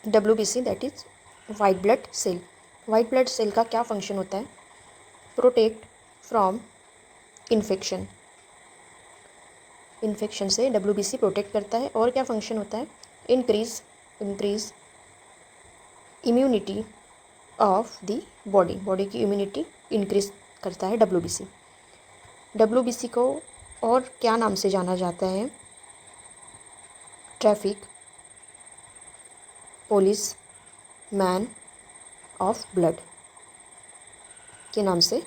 WBC that is white blood cell. White blood cell का क्या function होता है? Protect from infection. इन्फेक्शन से WBC प्रोटेक्ट करता है। और क्या फंक्शन होता है? Increase immunity of the body. Body की इम्यूनिटी इंक्रीज करता है WBC। WBC को और क्या नाम से जाना जाता है? Traffic police man of blood के नाम से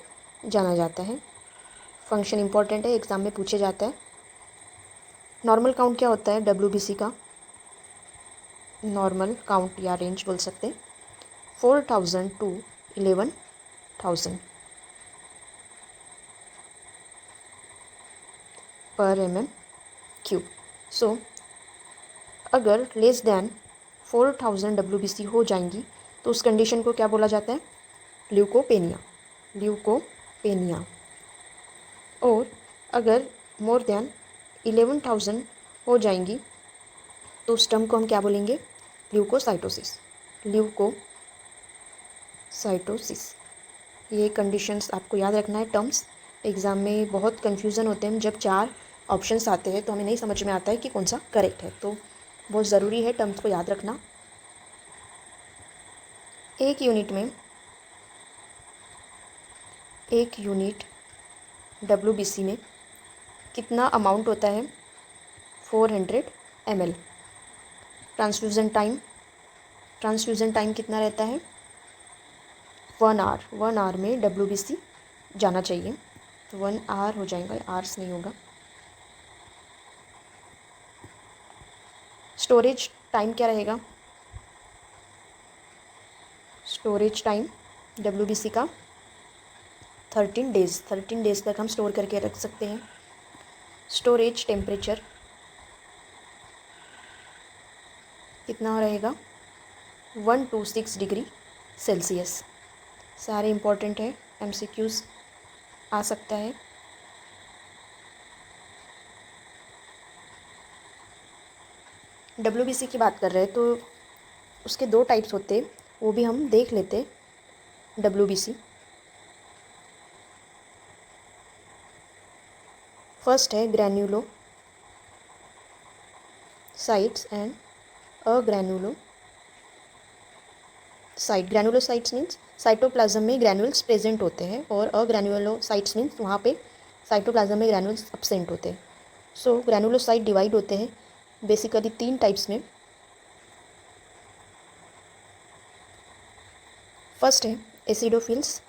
जाना जाता है। फंक्शन इम्पॉर्टेंट है, एग्ज़ाम में पूछे जाता है। नॉर्मल काउंट क्या होता है WBC का? नॉर्मल काउंट या रेंज बोल सकते हैं 4000 to 11,000 पर mm³। सो अगर लेस दैन 4000 WBC हो जाएंगी तो उस कंडीशन को क्या बोला जाता है? ल्यूकोपेनिया। ल्यूकोपेनिया। और अगर मोर देन 11,000 हो जाएंगी तो उस टर्म को हम क्या बोलेंगे? ल्यूकोसाइटोसिस। ल्यूकोसाइटोसिस। ये कंडीशंस आपको याद रखना है। टर्म्स एग्ज़ाम में बहुत कन्फ्यूज़न होते हैं जब 4 ऑप्शंस आते हैं तो हमें नहीं समझ में आता है कि कौन सा करेक्ट है, तो बहुत ज़रूरी है टर्म्स को याद रखना। एक यूनिट WBC में कितना अमाउंट होता है? 400 ml। ट्रांसफ्यूज़न टाइम कितना रहता है? 1 आवर। 1 आवर में WBC जाना चाहिए, तो 1 आवर हो जाएगा, आवर्स नहीं होगा। स्टोरेज टाइम क्या रहेगा? स्टोरेज टाइम WBC का 13 डेज़। 13 डेज़ तक हम स्टोर करके रख सकते हैं। स्टोरेज टेम्परेचर कितना रहेगा? 1 to 6 डिग्री सेल्सियस। सारे इम्पोर्टेंट है, MCQs आ सकता है। WBC की बात कर रहे हैं तो उसके 2 टाइप्स होते, वो भी हम देख लेते। WBC फर्स्ट है granulocytes and agranulocyte. Granulocytes means cytoplasm में ग्रैन्युल्स प्रेजेंट होते हैं, और अग्रैन्युलोसाइट्स मीन्स वहाँ पे साइटोप्लाज्म में ग्रैन्युल्स एब्सेंट होते हैं। सो ग्रैन्युलोसाइट डिवाइड होते हैं बेसिकली 3 टाइप्स में। फर्स्ट है एसिडोफिल्स,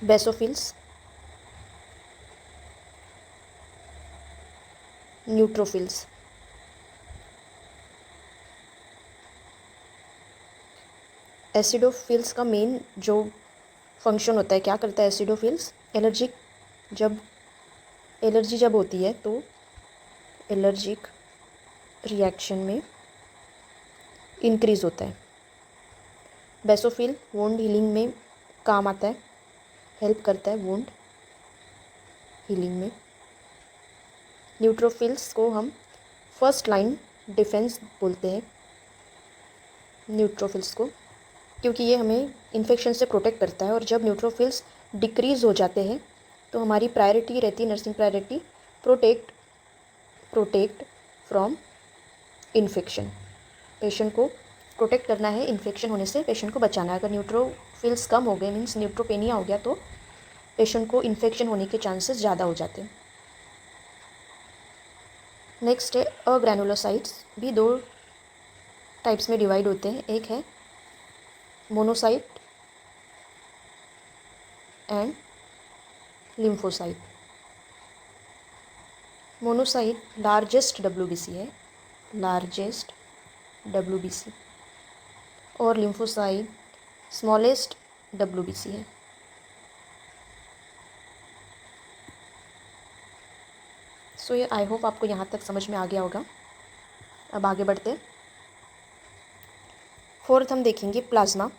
बेसोफिल्स, न्यूट्रोफिल्स। एसिडोफिल्स का मेन जो फंक्शन होता है, क्या करता है एसिडोफिल्स? एलर्जी जब होती है तो एलर्जिक रिएक्शन में इंक्रीज़ होता है। बेसोफिल वुंड हीलिंग में काम आता है, हेल्प करता है वुंड हीलिंग में। न्यूट्रोफिल्स को हम फर्स्ट लाइन डिफेंस बोलते हैं, न्यूट्रोफिल्स को, क्योंकि ये हमें इन्फेक्शन से प्रोटेक्ट करता है। और जब न्यूट्रोफिल्स डिक्रीज़ हो जाते हैं तो हमारी प्रायोरिटी रहती है, nursing priority, protect from infection. Patient को प्रोटेक्ट करना है, इन्फेक्शन होने से पेशेंट को बचाना है। अगर न्यूट्रोफिल्स कम हो गए मीन्स न्यूट्रोपेनिया हो गया तो पेशेंट को इन्फेक्शन होने के चांसेस ज़्यादा हो जाते हैं। नेक्स्ट है अग्रैनुलोसाइट्स, भी 2 टाइप्स में डिवाइड होते हैं। एक है monocyte and lymphocyte. Monocyte largest WBC है, और लिम्फोसाइट स्मॉलेस्ट WBC है। सो ये आई होप आपको यहाँ तक समझ में आ गया होगा। अब आगे बढ़ते हैं। फोर्थ हम देखेंगे प्लाज्मा।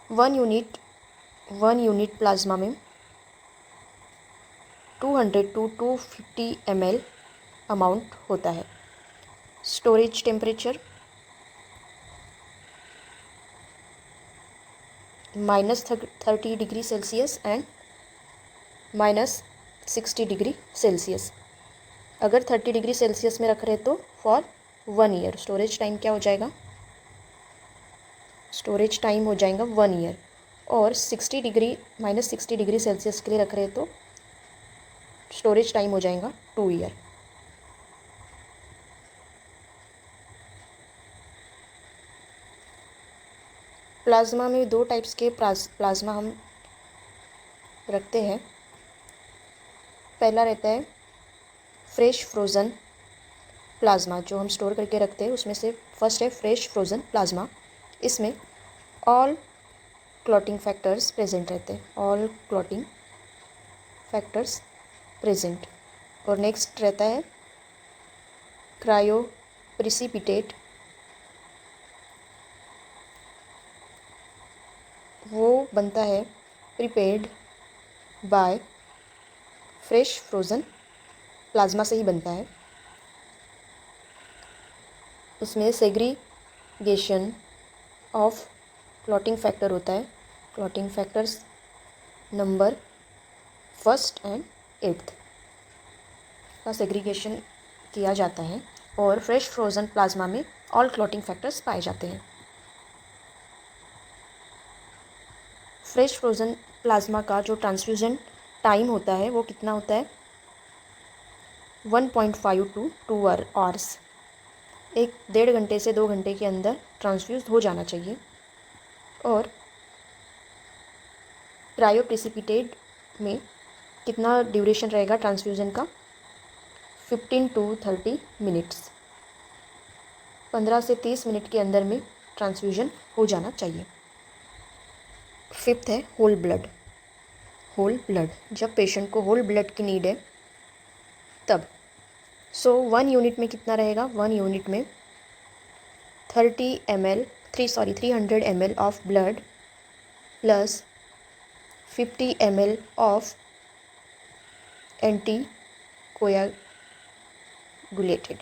वन यूनिट प्लाज्मा में 200 to 250 ml अमाउंट होता है। Storage temperature -30 degree Celsius and -60 degree Celsius. अगर 30 डिग्री सेल्सियस में रख रहे तो फॉर 1 ईयर। स्टोरेज टाइम क्या हो जाएगा? स्टोरेज टाइम हो जाएगा 1 ईयर। और -60 डिग्री सेल्सियस के लिए रख रहे तो स्टोरेज टाइम हो जाएगा 2 ईयर। प्लाज्मा में 2 टाइप्स के प्लाज्मा हम रखते हैं। पहला रहता है फ्रेश फ्रोज़न प्लाज्मा, जो हम स्टोर करके रखते हैं उसमें से फर्स्ट है फ्रेश फ्रोज़न प्लाज्मा। इसमें ऑल क्लॉटिंग फैक्टर्स प्रेजेंट रहते हैं, ऑल क्लॉटिंग फैक्टर्स प्रेजेंट। और नेक्स्ट रहता है क्रायो प्रिसिपिटेट, वो बनता है prepared by fresh frozen plasma से ही बनता है। उसमें सेग्रीगेशन ऑफ क्लॉटिंग फैक्टर होता है। Clotting factors number 1st and 8th का सेग्रीगेशन किया जाता है और फ्रेश फ्रोज़न प्लाज्मा में ऑल क्लॉटिंग फैक्टर्स पाए जाते हैं। फ्रेश फ्रोज़न प्लाज्मा का जो ट्रांसफ्यूज़न टाइम होता है वो कितना होता है? 1.5 to 2 आवर्स। 1-1.5 घंटे से 2 घंटे के अंदर ट्रांसफ्यूज हो जाना चाहिए। और क्रायो प्रिसिपिटेट में कितना ड्यूरेशन रहेगा ट्रांसफ्यूज़न का? 15 to 30 मिनट्स। 15 से 30 मिनट के अंदर में ट्रांसफ्यूजन हो जाना चाहिए। 5th है होल ब्लड। होल ब्लड, जब पेशेंट को होल ब्लड की नीड है तब 1 यूनिट में कितना रहेगा? 1 यूनिट में 300 ml of blood plus 50 ml of anti coagulated.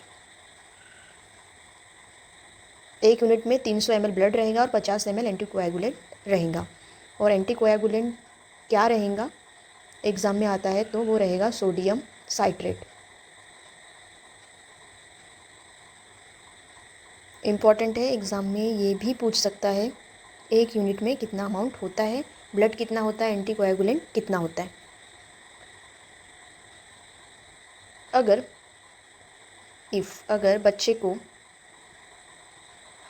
1 unit में 300 ml ब्लड रहेगा और 50 ml एंटी कोयागुलेट रहेगा। और एंटी कोयागुलेंट क्या रहेगा एग्ज़ाम में आता है तो वो रहेगा सोडियम साइट्रेट। इम्पॉर्टेंट है, एग्ज़ाम में ये भी पूछ सकता है 1 यूनिट में कितना अमाउंट होता है, ब्लड कितना होता है, एंटी कोयागुलेंट कितना होता है। अगर बच्चे को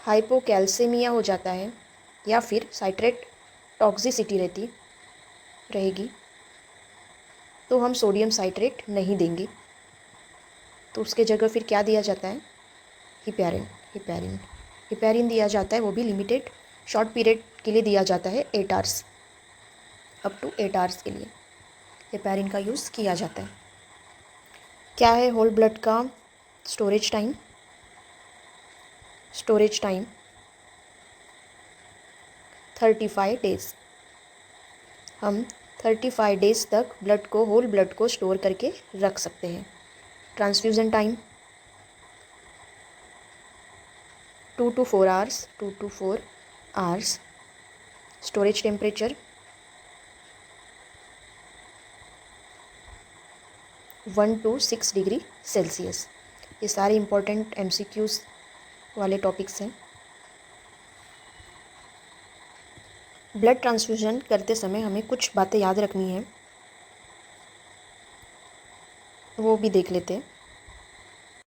हाइपोकैल्सेमिया हो जाता है या फिर साइट्रेट टॉक्सिसिटी रहेगी तो हम सोडियम साइट्रेट नहीं देंगे, तो उसके जगह फिर क्या दिया जाता है? हिपैरिन दिया जाता है। वो भी लिमिटेड शॉर्ट पीरियड के लिए दिया जाता है, 8 आवर्स, अप टू 8 आवर्स के लिए हिपैरिन का यूज़ किया जाता है। क्या है होल ब्लड का storage time? Storage time 35 days. हम 35 डेज़ तक होल ब्लड को स्टोर करके रख सकते हैं। Transfusion time 2 to 4 hours. Storage temperature 1 to 6 degree Celsius. ये सारे इम्पोर्टेंट MCQs वाले टॉपिक्स हैं। ब्लड ट्रांसफ्यूजन करते समय हमें कुछ बातें याद रखनी है, वो भी देख लेते हैं।